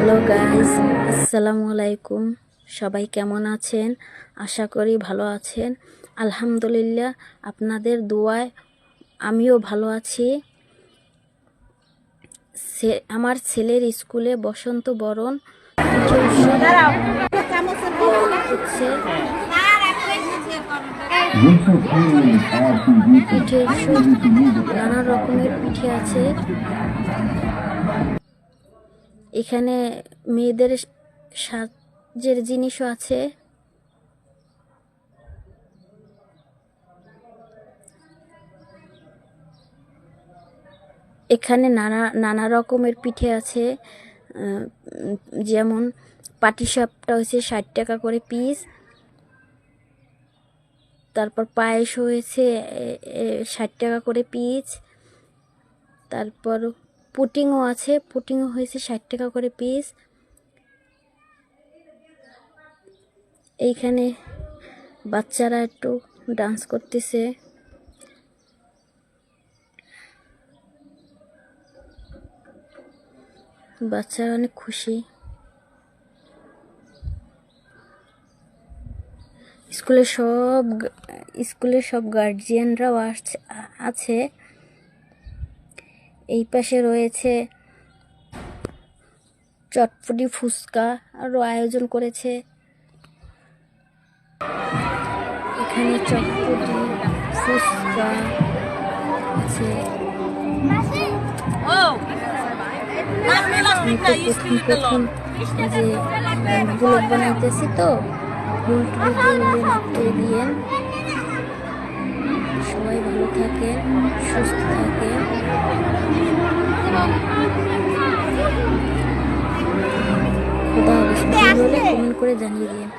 Hello guys, আসসালামু আলাইকুম। সবাই কেমন আছেন? আশা করি ভালো আছেন। আলহামদুলিল্লাহ, আপনাদের দোয়ায় আমিও ভালো আছি। আমার ছেলের স্কুলে বসন্ত বরণ হচ্ছে। পিঠে নানা রকমের পিঠে আছে। এখানে মেয়েদের সাজের জিনিসও আছে। এখানে নানা রকমের পিঠে আছে, যেমন পাটিসাপটা হয়েছে 60 টাকা করে পিস। তারপর পায়েস হয়েছে 60 টাকা করে পিস। তারপর পুটিংও আছে, পুটিংও হয়েছে 60 টাকা করে পিস। এইখানে বাচ্চারা একটু ডান্স করতেছে। বাচ্চারা অনেক খুশি। স্কুলের সব গার্জিয়ানরাও আছে। এই পাশে রয়েছে চটপটি, ফুচকা আরও আয়োজন করেছে। এখানে চটপটি, ফুচকা আছে। প্রথম যে ব্লগ বানাইতেছি, তো ভুল মাপতে দিয়েন। সবাই ভালো থাকেন, সুস্থ থাকেন। খোদা হাফেজ। ভালো হলে কমেন্ট করে জানিয়ে দিন।